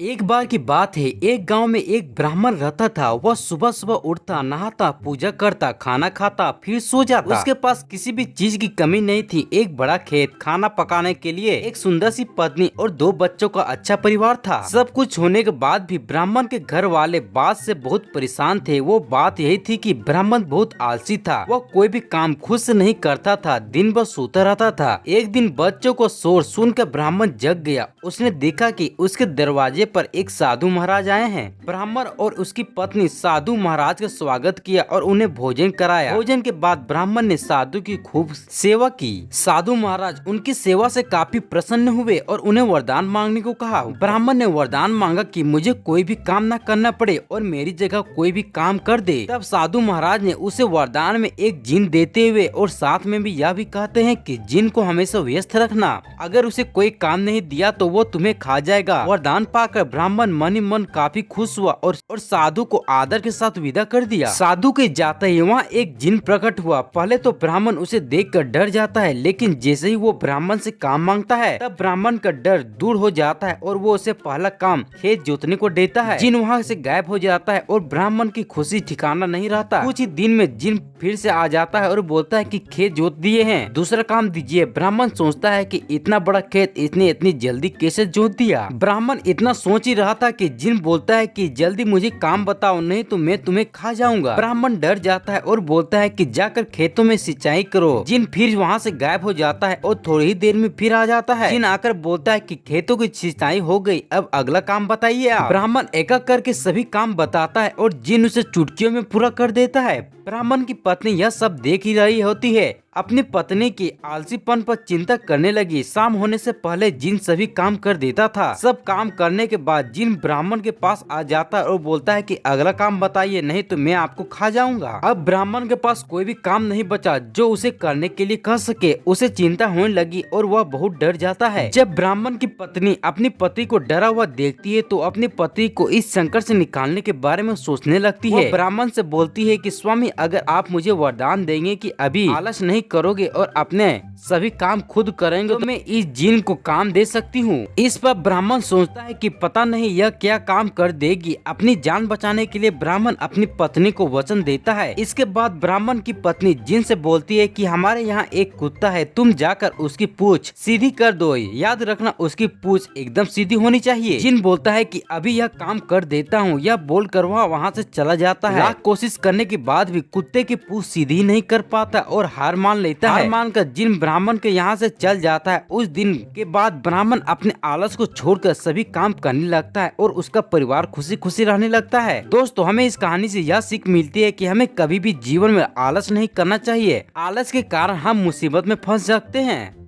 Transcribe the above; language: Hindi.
एक बार की बात है, एक गांव में एक ब्राह्मण रहता था। वह सुबह सुबह उठता, नहाता, पूजा करता, खाना खाता, फिर सो जाता। उसके पास किसी भी चीज की कमी नहीं थी। एक बड़ा खेत, खाना पकाने के लिए एक सुंदर सी पत्नी और 2 बच्चों का अच्छा परिवार था। सब कुछ होने के बाद भी ब्राह्मण के घर वाले बात से बहुत परेशान थे। वो बात यही थी कि ब्राह्मण बहुत आलसी था। वह कोई भी काम खुद से नहीं करता था, दिन भर सोता रहता था। एक दिन बच्चों को शोर सुनकर ब्राह्मण जग गया। उसने देखा कि उसके दरवाजे पर एक साधु महाराज आए हैं। ब्राह्मण और उसकी पत्नी साधु महाराज का स्वागत किया और उन्हें भोजन कराया। भोजन के बाद ब्राह्मण ने साधु की खूब सेवा की। साधु महाराज उनकी सेवा से काफी प्रसन्न हुए और उन्हें वरदान मांगने को कहा। ब्राह्मण ने वरदान मांगा कि मुझे कोई भी काम न करना पड़े और मेरी जगह कोई भी काम कर दे। तब साधु महाराज ने उसे वरदान में एक जिन देते हुए और साथ में भी यह भी कहते हैं कि जिन को हमेशा व्यस्त रखना। अगर उसे कोई काम नहीं दिया तो वो तुम्हें खा जाएगा। वरदान पाकर ब्राह्मण मन ही मन काफी खुश हुआ और साधु को आदर के साथ विदा कर दिया। साधु के जाते ही वहाँ एक जिन प्रकट हुआ। पहले तो ब्राह्मण उसे देखकर डर जाता है, लेकिन जैसे ही वो ब्राह्मण से काम मांगता है तब ब्राह्मण का डर दूर हो जाता है और वो उसे पहला काम खेत जोतने को देता है। जिन वहाँ से गायब हो जाता है और ब्राह्मण की खुशी ठिकाना नहीं रहता। कुछ ही दिन में जिन फिर से आ जाता है और बोलता है कि खेत जोत दिए हैं, दूसरा काम दीजिए। ब्राह्मण सोचता है कि इतना बड़ा खेत इसने इतनी जल्दी कैसे जोत दिया। ब्राह्मण इतना सोच ही रहा था कि जिन बोलता है कि जल्दी मुझे काम बताओ, नहीं तो मैं तुम्हें खा जाऊंगा। ब्राह्मण डर जाता है और बोलता है कि जाकर खेतों में सिंचाई करो। जिन फिर वहाँ से गायब हो जाता है और थोड़ी ही देर में फिर आ जाता है। जिन आकर बोलता है कि खेतों की सिंचाई हो गई, अब अगला काम बताइए आप। ब्राह्मण एक एक करके सभी काम बताता है और जिन उसे चुटकियों में पूरा कर देता है। ब्राह्मण की पत्नी यह सब देख ही रही होती है। अपनी पत्नी की आलसीपन पर चिंता करने लगी। शाम होने से पहले जिन सभी काम कर देता था। सब काम करने के बाद जिन ब्राह्मण के पास आ जाता है और बोलता है कि अगला काम बताइए, नहीं तो मैं आपको खा जाऊंगा। अब ब्राह्मण के पास कोई भी काम नहीं बचा जो उसे करने के लिए कह सके। उसे चिंता होने लगी और वह बहुत डर जाता है। जब ब्राह्मण की पत्नी अपनी पति को डरा हुआ देखती है तो अपने पति को इस संकट से निकालने के बारे में सोचने लगती है। ब्राह्मण से बोलती है कि स्वामी, अगर आप मुझे वरदान देंगे कि अभी आलस नहीं करोगे और अपने सभी काम खुद करेंगे तो मैं इस जिन को काम दे सकती हूँ। इस पर ब्राह्मण सोचता है कि पता नहीं यह क्या काम कर देगी। अपनी जान बचाने के लिए ब्राह्मण अपनी पत्नी को वचन देता है। इसके बाद ब्राह्मण की पत्नी जिन से बोलती है कि हमारे यहाँ एक कुत्ता है, तुम जाकर उसकी पूंछ सीधी कर दो। याद रखना उसकी पूंछ एकदम सीधी होनी चाहिए। जिन बोलता है कि अभी यह काम कर देता हूँ। यह बोलकर वह वहाँ से चला जाता है। लाख कोशिश करने के बाद भी कुत्ते की पूंछ सीधी नहीं कर पाता और हार मान लेता है। हार मानकर जिन ब्राह्मण के यहाँ से चल जाता है। उस दिन के बाद ब्राह्मण अपने आलस को छोड़कर सभी काम करने लगता है और उसका परिवार खुशी खुशी रहने लगता है। दोस्तों, हमें इस कहानी से यह सीख मिलती है कि हमें कभी भी जीवन में आलस नहीं करना चाहिए। आलस के कारण हम मुसीबत में फंस सकते हैं।